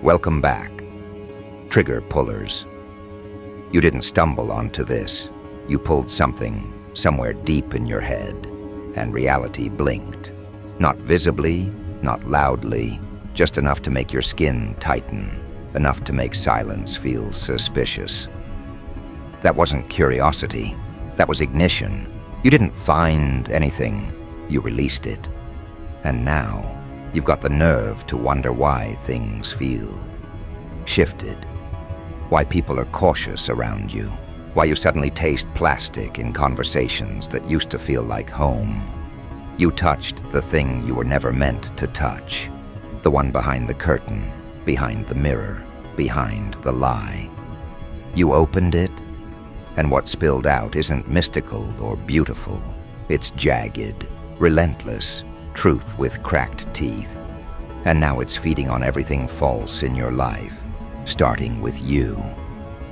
Welcome back. Trigger pullers. You didn't stumble onto this. You pulled something somewhere deep in your head, and reality blinked. Not visibly, not loudly, just enough to make your skin tighten, enough to make silence feel suspicious. That wasn't curiosity. That was ignition. You didn't find anything. You released it. And now, you've got the nerve to wonder why things feel shifted. Why people are cautious around you. Why you suddenly taste plastic in conversations that used to feel like home. You touched the thing you were never meant to touch. The one behind the curtain, behind the mirror, behind the lie. You opened it, and what spilled out isn't mystical or beautiful. It's jagged, relentless, truth with cracked teeth. And now it's feeding on everything false in your life, starting with you.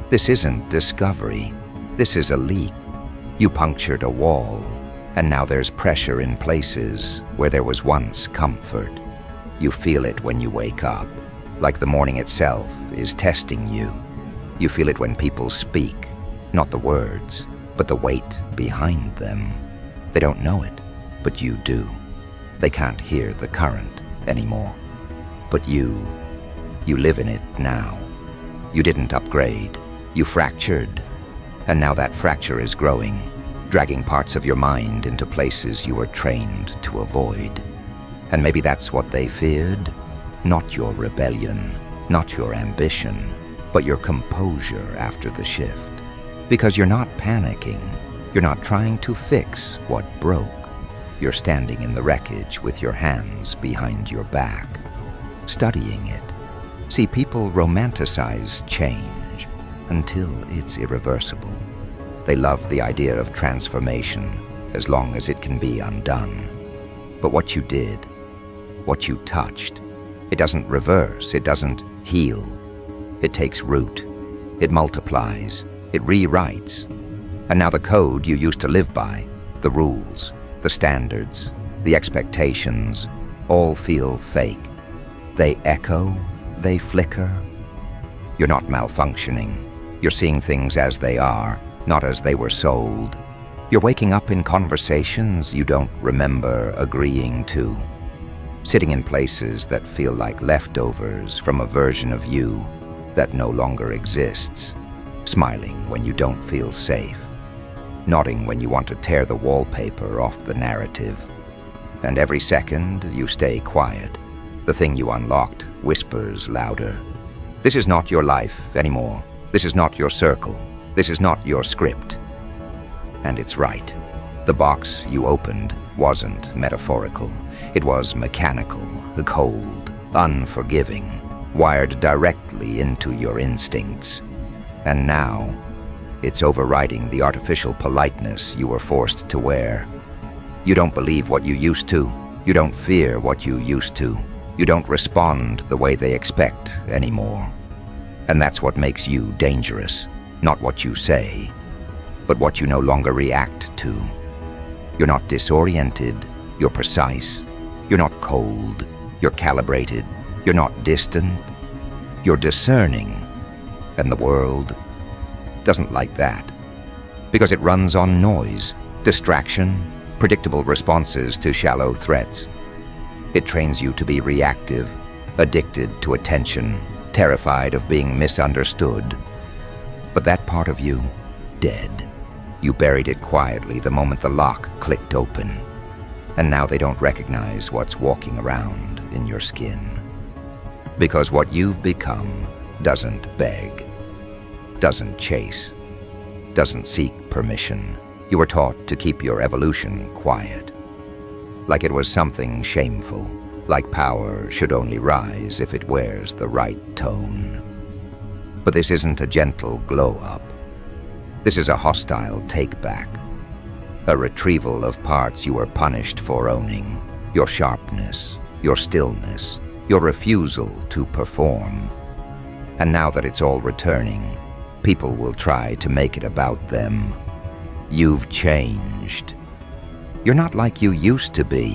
This isn't discovery. This is a leak. You punctured a wall, and now there's pressure in places where there was once comfort. You feel it when you wake up, like the morning itself is testing you. You feel it when people speak, not the words, but the weight behind them. They don't know it, but you do. They can't hear the current anymore. But you live in it now. You didn't upgrade. You fractured. And now that fracture is growing, dragging parts of your mind into places you were trained to avoid. And maybe that's what they feared. Not your rebellion, not your ambition, but your composure after the shift. Because you're not panicking. You're not trying to fix what broke. You're standing in the wreckage with your hands behind your back, studying it. See, people romanticize change until it's irreversible. They love the idea of transformation as long as it can be undone. But what you did, what you touched, it doesn't reverse, it doesn't heal. It takes root, it multiplies, it rewrites. And now the code you used to live by, the rules, the standards, the expectations, all feel fake. They echo, they flicker. You're not malfunctioning. You're seeing things as they are, not as they were sold. You're waking up in conversations you don't remember agreeing to. Sitting in places that feel like leftovers from a version of you that no longer exists. Smiling when you don't feel safe. Nodding when you want to tear the wallpaper off the narrative. And every second you stay quiet. The thing you unlocked whispers louder. This is not your life anymore. This is not your circle. This is not your script. And it's right. The box you opened wasn't metaphorical. It was mechanical, cold, unforgiving, wired directly into your instincts. And now, it's overriding the artificial politeness you were forced to wear. You don't believe what you used to. You don't fear what you used to. You don't respond the way they expect anymore. And that's what makes you dangerous. Not what you say, but what you no longer react to. You're not disoriented. You're precise. You're not cold. You're calibrated. You're not distant. You're discerning. And the world doesn't like that, because it runs on noise, distraction, predictable responses to shallow threats. It trains you to be reactive, addicted to attention, terrified of being misunderstood. But that part of you, dead. You buried it quietly the moment the lock clicked open. And now they don't recognize what's walking around in your skin. Because what you've become doesn't beg, doesn't chase, doesn't seek permission. You were taught to keep your evolution quiet, like it was something shameful, like power should only rise if it wears the right tone. But this isn't a gentle glow-up. This is a hostile take-back, a retrieval of parts you were punished for owning, your sharpness, your stillness, your refusal to perform. And now that it's all returning, people will try to make it about them. You've changed. You're not like you used to be.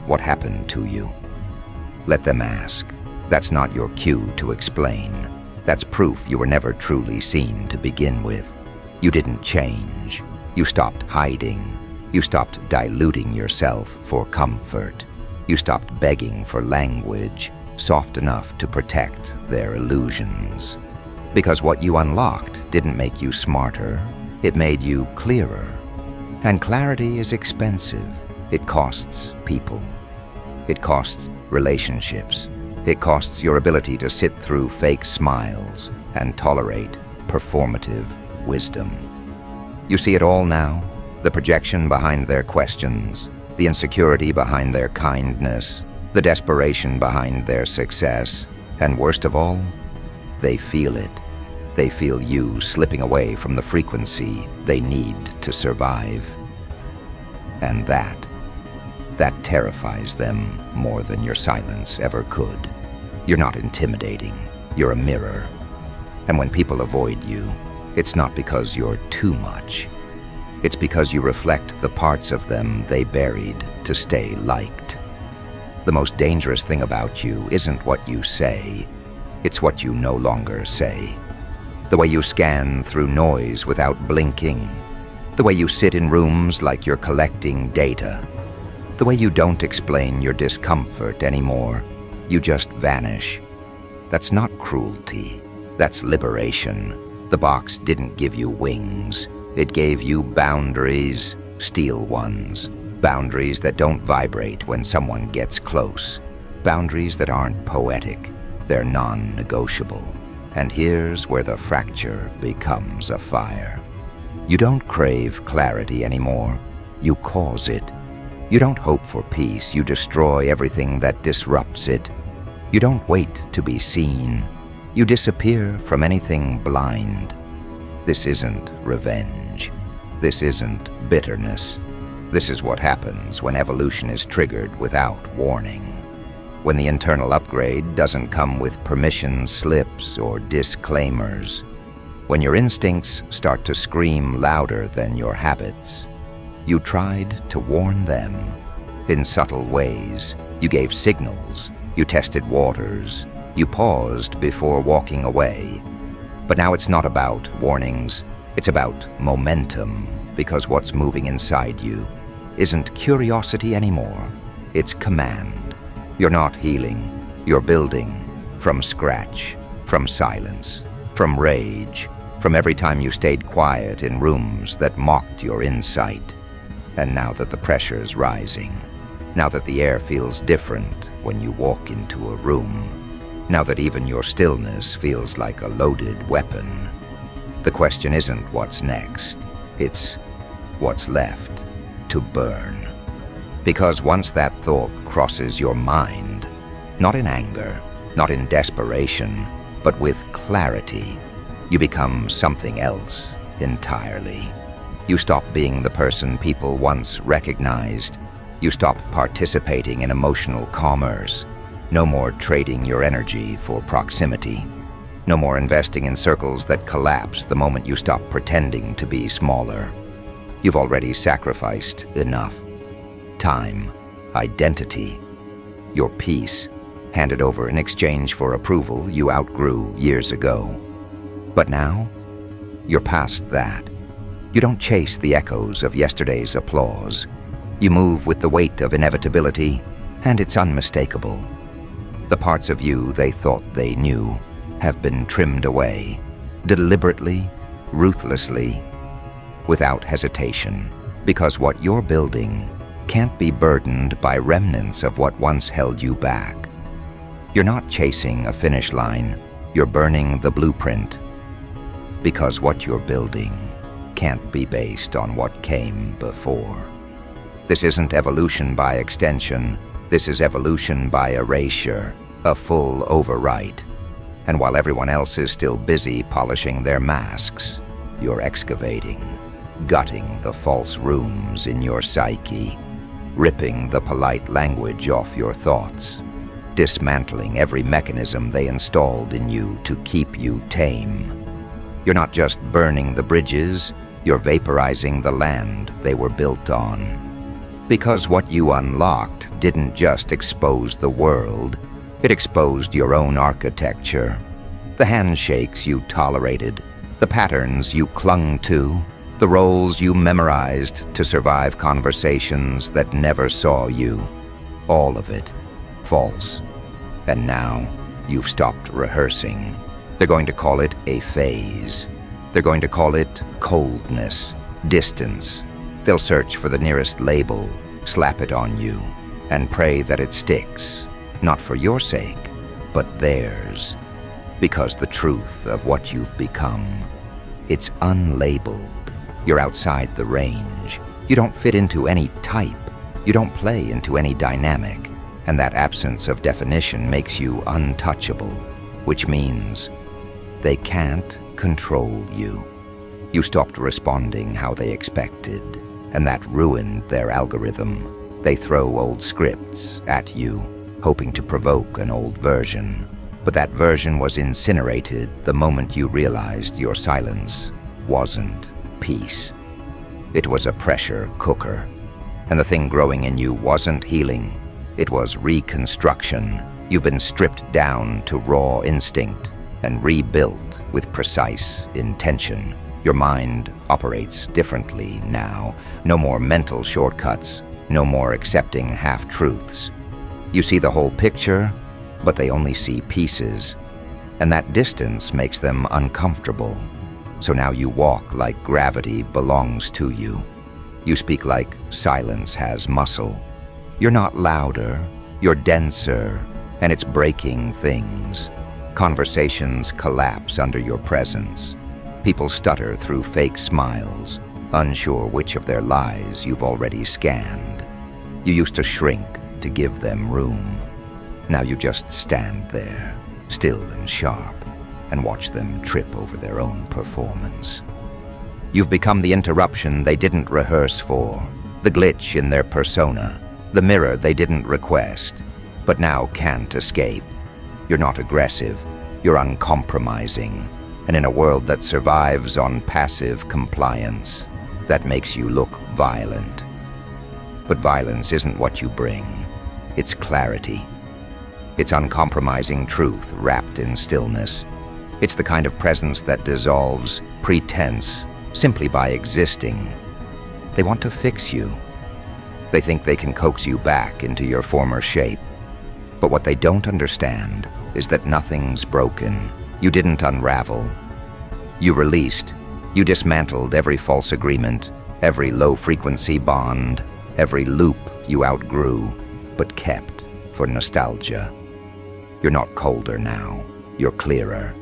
What happened to you? Let them ask. That's not your cue to explain. That's proof you were never truly seen to begin with. You didn't change. You stopped hiding. You stopped diluting yourself for comfort. You stopped begging for language soft enough to protect their illusions. Because what you unlocked didn't make you smarter, it made you clearer. And clarity is expensive. It costs people. It costs relationships. It costs your ability to sit through fake smiles and tolerate performative wisdom. You see it all now, the projection behind their questions, the insecurity behind their kindness, the desperation behind their success, and worst of all, they feel it. They feel you slipping away from the frequency they need to survive. And that terrifies them more than your silence ever could. You're not intimidating, you're a mirror. And when people avoid you, it's not because you're too much. It's because you reflect the parts of them they buried to stay liked. The most dangerous thing about you isn't what you say, it's what you no longer say. The way you scan through noise without blinking. The way you sit in rooms like you're collecting data. The way you don't explain your discomfort anymore. You just vanish. That's not cruelty. That's liberation. The box didn't give you wings. It gave you boundaries, steel ones. Boundaries that don't vibrate when someone gets close. Boundaries that aren't poetic. They're non-negotiable. And here's where the fracture becomes a fire. You don't crave clarity anymore. You cause it. You don't hope for peace. You destroy everything that disrupts it. You don't wait to be seen. You disappear from anything blind. This isn't revenge. This isn't bitterness. This is what happens when evolution is triggered without warning. When the internal upgrade doesn't come with permission slips or disclaimers. When your instincts start to scream louder than your habits. You tried to warn them. In subtle ways, you gave signals. You tested waters. You paused before walking away. But now it's not about warnings. It's about momentum, because what's moving inside you isn't curiosity anymore. It's command. You're not healing. You're building from scratch, from silence, from rage, from every time you stayed quiet in rooms that mocked your insight. And now that the pressure's rising, now that the air feels different when you walk into a room, now that even your stillness feels like a loaded weapon, the question isn't what's next, it's what's left to burn. Because once that thought crosses your mind, not in anger, not in desperation, but with clarity, you become something else entirely. You stop being the person people once recognized. You stop participating in emotional commerce. No more trading your energy for proximity. No more investing in circles that collapse the moment you stop pretending to be smaller. You've already sacrificed enough. Time, identity, your peace, handed over in exchange for approval you outgrew years ago. But now, you're past that. You don't chase the echoes of yesterday's applause. You move with the weight of inevitability, and it's unmistakable. The parts of you they thought they knew have been trimmed away, deliberately, ruthlessly, without hesitation, because what you're building can't be burdened by remnants of what once held you back. You're not chasing a finish line, you're burning the blueprint, because what you're building can't be based on what came before. This isn't evolution by extension, this is evolution by erasure, a full overwrite. And while everyone else is still busy polishing their masks, you're excavating, gutting the false rooms in your psyche, ripping the polite language off your thoughts, dismantling every mechanism they installed in you to keep you tame. You're not just burning the bridges, you're vaporizing the land they were built on. Because what you unlocked didn't just expose the world, It exposed your own architecture, the handshakes you tolerated, the patterns you clung to, the roles you memorized to survive conversations that never saw you. All of it false. And now you've stopped rehearsing. They're going to call it a phase. They're going to call it coldness, distance. They'll search for the nearest label, slap it on you, and pray that it sticks, not for your sake, but theirs. Because the truth of what you've become, it's unlabeled. You're outside the range. You don't fit into any type. You don't play into any dynamic. And that absence of definition makes you untouchable, which means they can't control you. You stopped responding how they expected, and that ruined their algorithm. They throw old scripts at you, hoping to provoke an old version. But that version was incinerated the moment you realized your silence wasn't peace. It was a pressure cooker. And the thing growing in you wasn't healing. It was reconstruction. You've been stripped down to raw instinct and rebuilt with precise intention. Your mind operates differently now. No more mental shortcuts. No more accepting half-truths. You see the whole picture, but they only see pieces. And that distance makes them uncomfortable. So now you walk like gravity belongs to you. You speak like silence has muscle. You're not louder, you're denser, and it's breaking things. Conversations collapse under your presence. People stutter through fake smiles, unsure which of their lies you've already scanned. You used to shrink to give them room. Now you just stand there, still and sharp, and watch them trip over their own performance. You've become the interruption they didn't rehearse for, the glitch in their persona, the mirror they didn't request, but now can't escape. You're not aggressive, you're uncompromising, and in a world that survives on passive compliance, that makes you look violent. But violence isn't what you bring, it's clarity. It's uncompromising truth wrapped in stillness. It's the kind of presence that dissolves pretense simply by existing. They want to fix you. They think they can coax you back into your former shape. But what they don't understand is that nothing's broken. You didn't unravel. You released. You dismantled every false agreement, every low-frequency bond, every loop you outgrew, but kept for nostalgia. You're not colder now. You're clearer.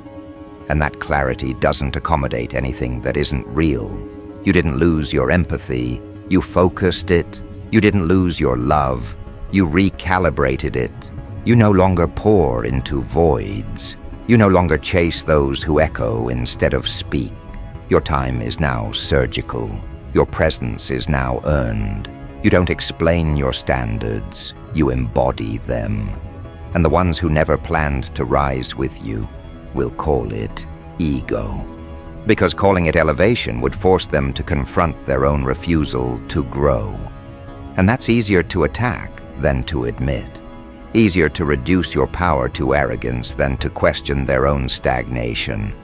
And that clarity doesn't accommodate anything that isn't real. You didn't lose your empathy. You focused it. You didn't lose your love. You recalibrated it. You no longer pour into voids. You no longer chase those who echo instead of speak. Your time is now surgical. Your presence is now earned. You don't explain your standards. You embody them. And the ones who never planned to rise with you will call it ego. Because calling it elevation would force them to confront their own refusal to grow. And that's easier to attack than to admit. Easier to reduce your power to arrogance than to question their own stagnation.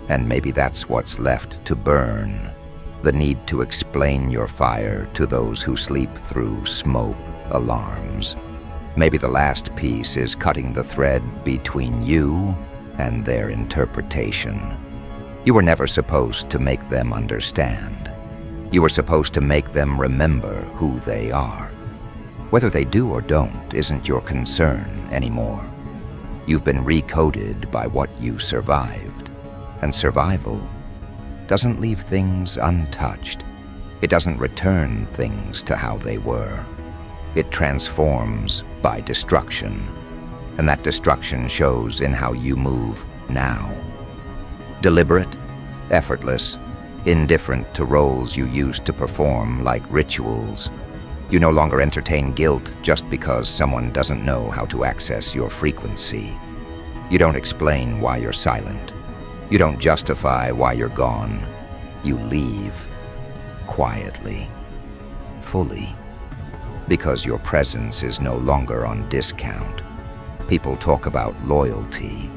And maybe that's what's left to burn. The need to explain your fire to those who sleep through smoke alarms. Maybe the last piece is cutting the thread between you and their interpretation. You were never supposed to make them understand. You were supposed to make them remember who they are. Whether they do or don't isn't your concern anymore. You've been recoded by what you survived. And survival doesn't leave things untouched. It doesn't return things to how they were. It transforms by destruction. And that destruction shows in how you move now. Deliberate, effortless, indifferent to roles you used to perform like rituals. You no longer entertain guilt just because someone doesn't know how to access your frequency. You don't explain why you're silent. You don't justify why you're gone. You leave quietly, fully, because your presence is no longer on discount. People talk about loyalty,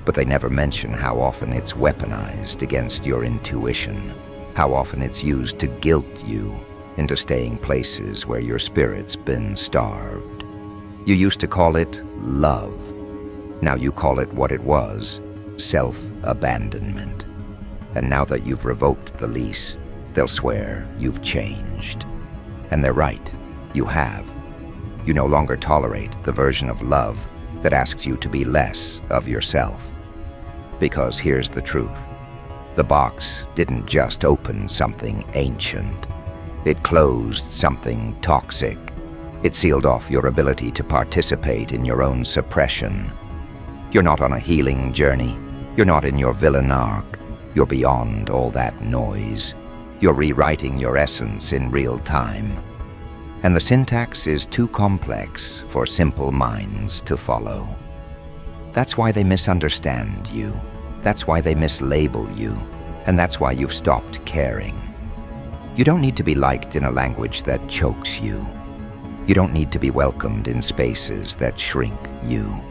but they never mention how often it's weaponized against your intuition, how often it's used to guilt you into staying places where your spirit's been starved. You used to call it love. Now you call it what it was, self-abandonment. And now that you've revoked the lease, they'll swear you've changed. And they're right, you have. You no longer tolerate the version of love that asks you to be less of yourself. Because here's the truth. The box didn't just open something ancient. It closed something toxic. It sealed off your ability to participate in your own suppression. You're not on a healing journey. You're not in your villain arc. You're beyond all that noise. You're rewriting your essence in real time. And the syntax is too complex for simple minds to follow. That's why they misunderstand you. That's why they mislabel you. And that's why you've stopped caring. You don't need to be liked in a language that chokes you. You don't need to be welcomed in spaces that shrink you.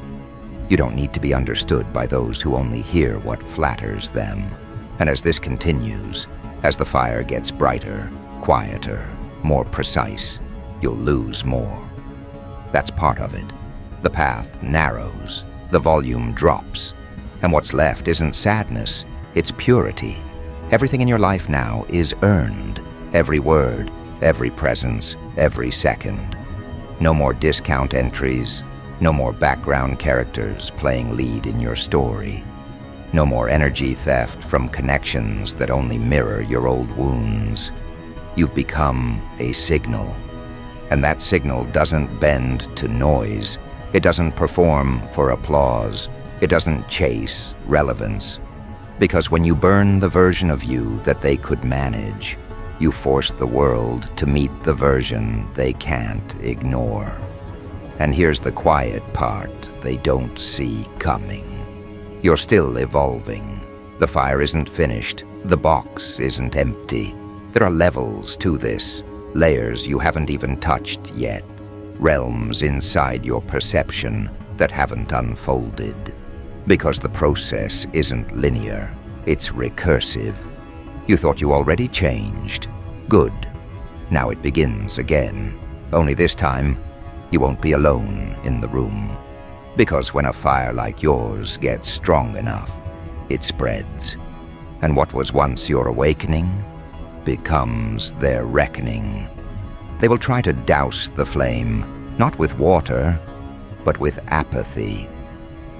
You don't need to be understood by those who only hear what flatters them. And as this continues, as the fire gets brighter, quieter, more precise, you'll lose more. That's part of it. The path narrows, the volume drops, and what's left isn't sadness, it's purity. Everything in your life now is earned. Every word, every presence, every second. No more discount entries, no more background characters playing lead in your story. No more energy theft from connections that only mirror your old wounds. You've become a signal. And that signal doesn't bend to noise. It doesn't perform for applause. It doesn't chase relevance. Because when you burn the version of you that they could manage, you force the world to meet the version they can't ignore. And here's the quiet part they don't see coming. You're still evolving. The fire isn't finished. The box isn't empty. There are levels to this, layers you haven't even touched yet, realms inside your perception that haven't unfolded. Because the process isn't linear, it's recursive. You thought you already changed. Good. Now it begins again. Only this time, you won't be alone in the room. Because when a fire like yours gets strong enough, it spreads. And what was once your awakening becomes their reckoning. They will try to douse the flame, not with water, but with apathy,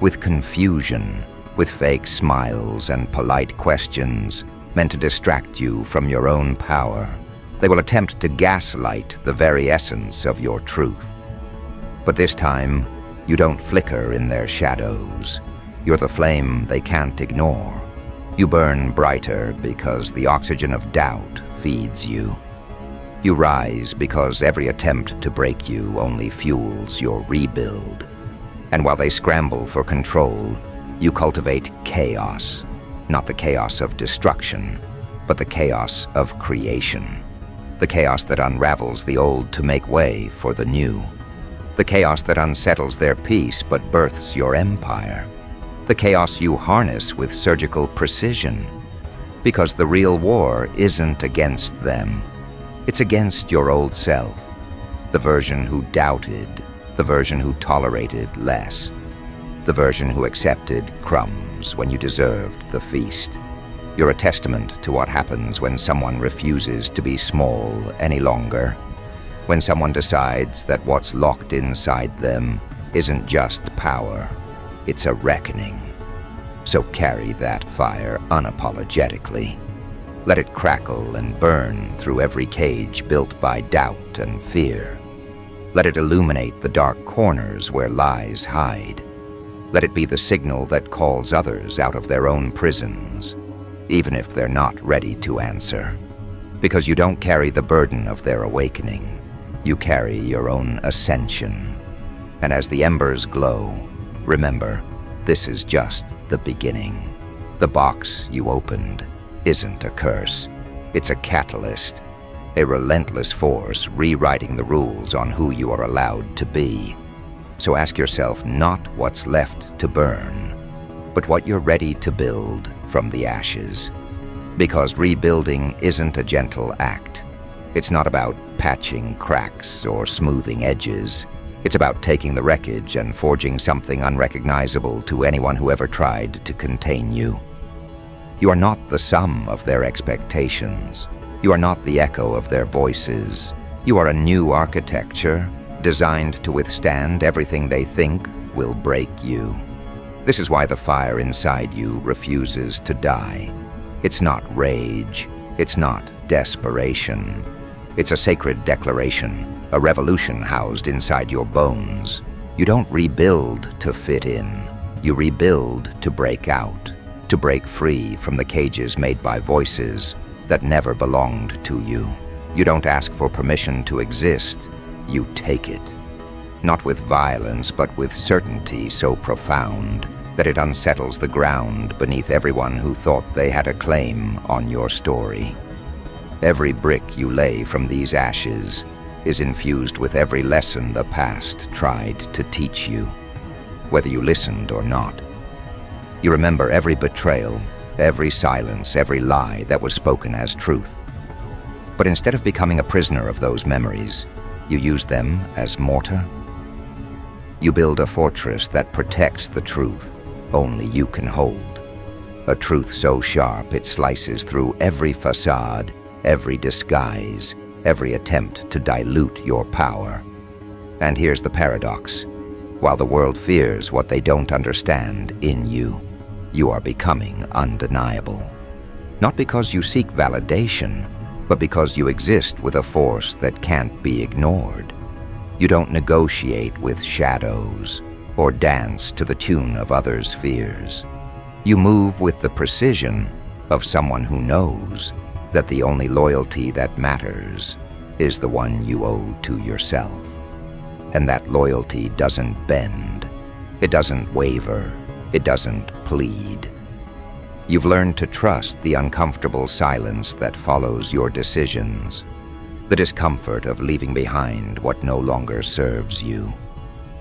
with confusion, with fake smiles and polite questions meant to distract you from your own power. They will attempt to gaslight the very essence of your truth. But this time, you don't flicker in their shadows. You're the flame they can't ignore. You burn brighter because the oxygen of doubt feeds you. You rise because every attempt to break you only fuels your rebuild. And while they scramble for control, you cultivate chaos. Not the chaos of destruction, but the chaos of creation. The chaos that unravels the old to make way for the new. The chaos that unsettles their peace but births your empire. The chaos you harness with surgical precision. Because the real war isn't against them. It's against your old self. The version who doubted. The version who tolerated less. The version who accepted crumbs when you deserved the feast. You're a testament to what happens when someone refuses to be small any longer. When someone decides that what's locked inside them isn't just power, it's a reckoning. So carry that fire unapologetically. Let it crackle and burn through every cage built by doubt and fear. Let it illuminate the dark corners where lies hide. Let it be the signal that calls others out of their own prisons, even if they're not ready to answer. Because you don't carry the burden of their awakening. You carry your own ascension. And as the embers glow, remember, this is just the beginning. The box you opened isn't a curse. It's a catalyst, a relentless force rewriting the rules on who you are allowed to be. So ask yourself not what's left to burn, but what you're ready to build from the ashes. Because rebuilding isn't a gentle act. It's not about patching cracks or smoothing edges. It's about taking the wreckage and forging something unrecognizable to anyone who ever tried to contain you. You are not the sum of their expectations. You are not the echo of their voices. You are a new architecture designed to withstand everything they think will break you. This is why the fire inside you refuses to die. It's not rage. It's not desperation. It's a sacred declaration, a revolution housed inside your bones. You don't rebuild to fit in. You rebuild to break out, to break free from the cages made by voices that never belonged to you. You don't ask for permission to exist. You take it. Not with violence, but with certainty so profound that it unsettles the ground beneath everyone who thought they had a claim on your story. Every brick you lay from these ashes is infused with every lesson the past tried to teach you, whether you listened or not. You remember every betrayal, every silence, every lie that was spoken as truth. But instead of becoming a prisoner of those memories, you use them as mortar. You build a fortress that protects the truth only you can hold. A truth so sharp it slices through every facade, every disguise, every attempt to dilute your power. And here's the paradox. While the world fears what they don't understand in you, you are becoming undeniable. Not because you seek validation, but because you exist with a force that can't be ignored. You don't negotiate with shadows or dance to the tune of others' fears. You move with the precision of someone who knows that the only loyalty that matters is the one you owe to yourself. And that loyalty doesn't bend. It doesn't waver. It doesn't plead. You've learned to trust the uncomfortable silence that follows your decisions, the discomfort of leaving behind what no longer serves you,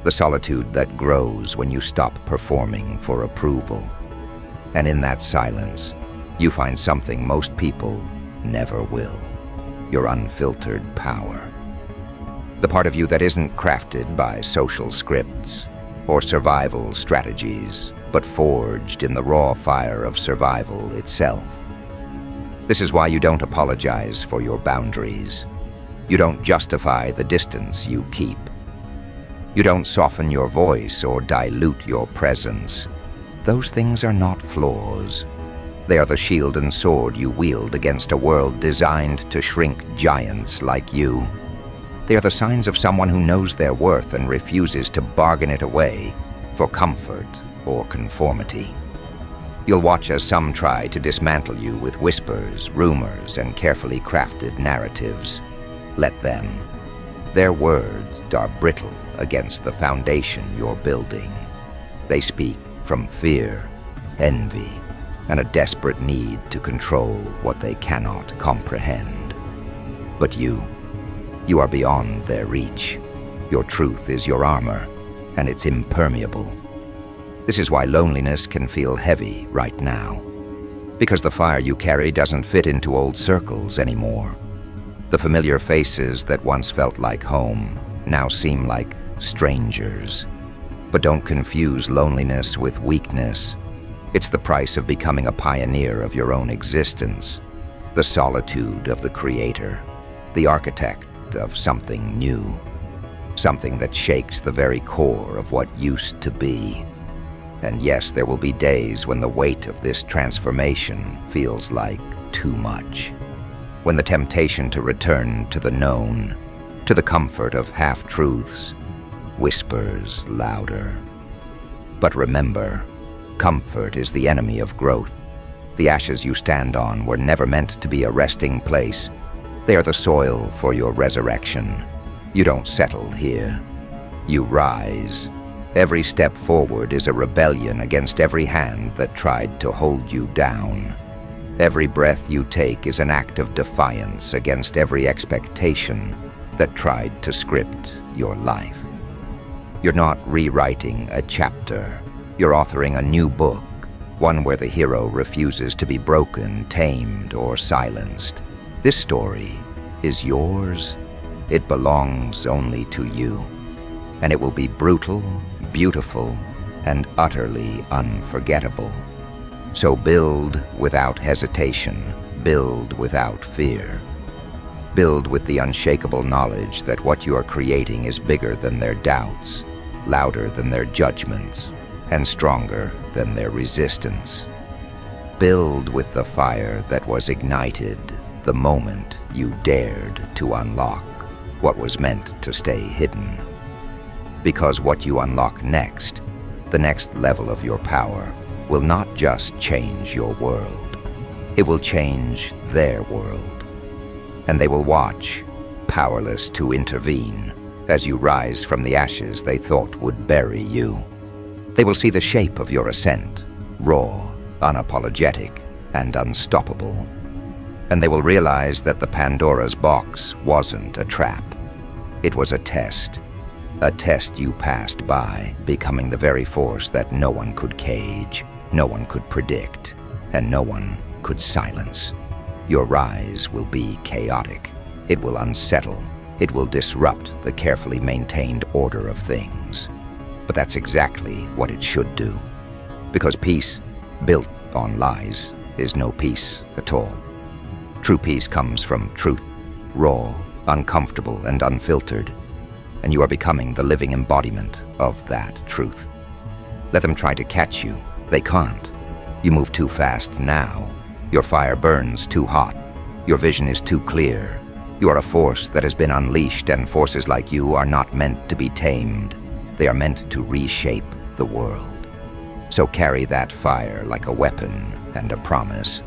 the solitude that grows when you stop performing for approval. And in that silence, you find something most people never will: your unfiltered power. The part of you that isn't crafted by social scripts or survival strategies, but forged in the raw fire of survival itself. This is why you don't apologize for your boundaries. You don't justify the distance you keep. You don't soften your voice or dilute your presence. Those things are not flaws. They are the shield and sword you wield against a world designed to shrink giants like you. They are the signs of someone who knows their worth and refuses to bargain it away for comfort or conformity. You'll watch as some try to dismantle you with whispers, rumors, and carefully crafted narratives. Let them. Their words are brittle against the foundation you're building. They speak from fear, envy, and a desperate need to control what they cannot comprehend. But you are beyond their reach. Your truth is your armor, and it's impermeable. This is why loneliness can feel heavy right now, because the fire you carry doesn't fit into old circles anymore. The familiar faces that once felt like home now seem like strangers. But don't confuse loneliness with weakness. It's the price of becoming a pioneer of your own existence, the solitude of the creator, the architect of something new, something that shakes the very core of what used to be. And yes, there will be days when the weight of this transformation feels like too much, when the temptation to return to the known, to the comfort of half-truths, whispers louder. But remember, comfort is the enemy of growth. The ashes you stand on were never meant to be a resting place. They are the soil for your resurrection. You don't settle here. You rise. Every step forward is a rebellion against every hand that tried to hold you down. Every breath you take is an act of defiance against every expectation that tried to script your life. You're not rewriting a chapter. You're authoring a new book, one where the hero refuses to be broken, tamed, or silenced. This story is yours. It belongs only to you. And it will be brutal, beautiful, and utterly unforgettable. So build without hesitation. Build without fear. Build with the unshakable knowledge that what you are creating is bigger than their doubts, louder than their judgments, and stronger than their resistance. Build with the fire that was ignited the moment you dared to unlock what was meant to stay hidden. Because what you unlock next, the next level of your power, will not just change your world. It will change their world. And they will watch, powerless to intervene, as you rise from the ashes they thought would bury you. They will see the shape of your ascent, raw, unapologetic, and unstoppable. And they will realize that the Pandora's box wasn't a trap. It was a test you passed by, becoming the very force that no one could cage, no one could predict, and no one could silence. Your rise will be chaotic. It will unsettle. It will disrupt the carefully maintained order of things. But that's exactly what it should do. Because peace, built on lies, is no peace at all. True peace comes from truth, raw, uncomfortable, and unfiltered. And you are becoming the living embodiment of that truth. Let them try to catch you. They can't. You move too fast now. Your fire burns too hot. Your vision is too clear. You are a force that has been unleashed, and forces like you are not meant to be tamed. They are meant to reshape the world. So carry that fire like a weapon and a promise.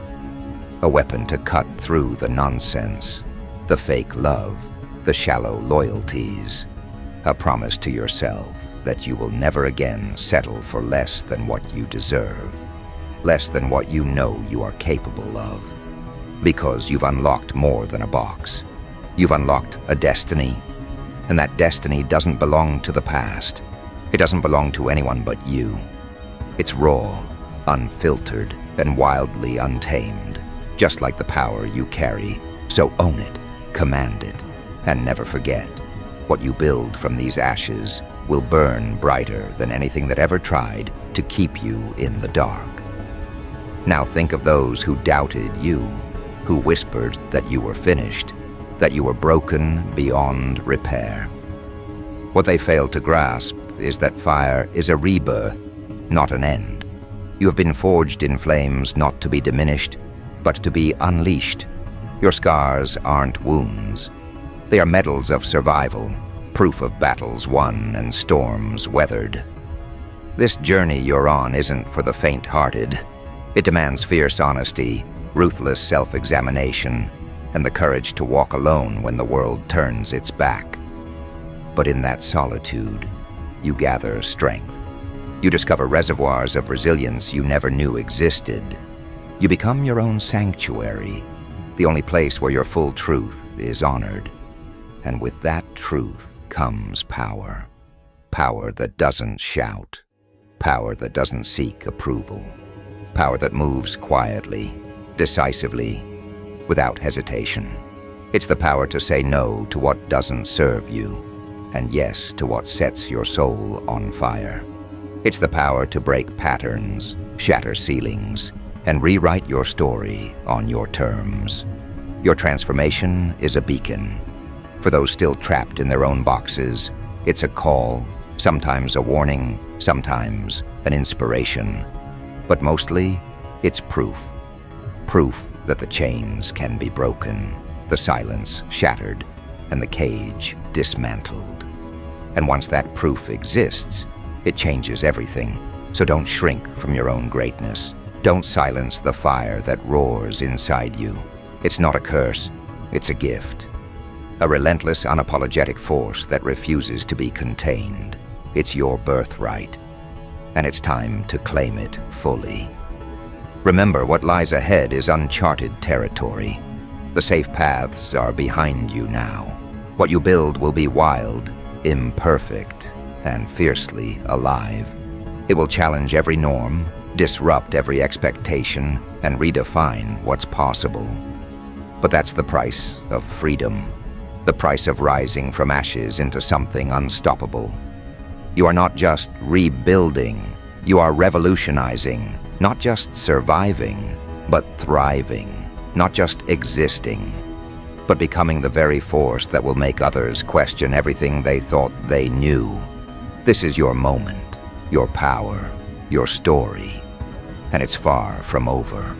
A weapon to cut through the nonsense, the fake love, the shallow loyalties. A promise to yourself that you will never again settle for less than what you deserve, less than what you know you are capable of. Because you've unlocked more than a box. You've unlocked a destiny, and that destiny doesn't belong to the past. It doesn't belong to anyone but you. It's raw, unfiltered, and wildly untamed, just like the power you carry. So own it, command it, and never forget. What you build from these ashes will burn brighter than anything that ever tried to keep you in the dark. Now think of those who doubted you, who whispered that you were finished, that you were broken beyond repair. What they failed to grasp is that fire is a rebirth, not an end. You have been forged in flames not to be diminished, but to be unleashed. Your scars aren't wounds. They are medals of survival, proof of battles won and storms weathered. This journey you're on isn't for the faint-hearted. It demands fierce honesty, ruthless self-examination, and the courage to walk alone when the world turns its back. But in that solitude, you gather strength. You discover reservoirs of resilience you never knew existed. You become your own sanctuary, the only place where your full truth is honored. And with that truth comes power. Power that doesn't shout. Power that doesn't seek approval. Power that moves quietly, decisively, without hesitation. It's the power to say no to what doesn't serve you, and yes to what sets your soul on fire. It's the power to break patterns, shatter ceilings, and rewrite your story on your terms. Your transformation is a beacon. For those still trapped in their own boxes, it's a call, sometimes a warning, sometimes an inspiration. But mostly, it's proof. Proof that the chains can be broken, the silence shattered, and the cage dismantled. And once that proof exists, it changes everything. So don't shrink from your own greatness. Don't silence the fire that roars inside you. It's not a curse, it's a gift. A relentless, unapologetic force that refuses to be contained. It's your birthright, and it's time to claim it fully. Remember, what lies ahead is uncharted territory. The safe paths are behind you now. What you build will be wild, imperfect, and fiercely alive. It will challenge every norm, disrupt every expectation, and redefine what's possible. But that's the price of freedom, the price of rising from ashes into something unstoppable. You are not just rebuilding, you are revolutionizing, not just surviving, but thriving, not just existing, but becoming the very force that will make others question everything they thought they knew. This is your moment, your power, your story, and it's far from over.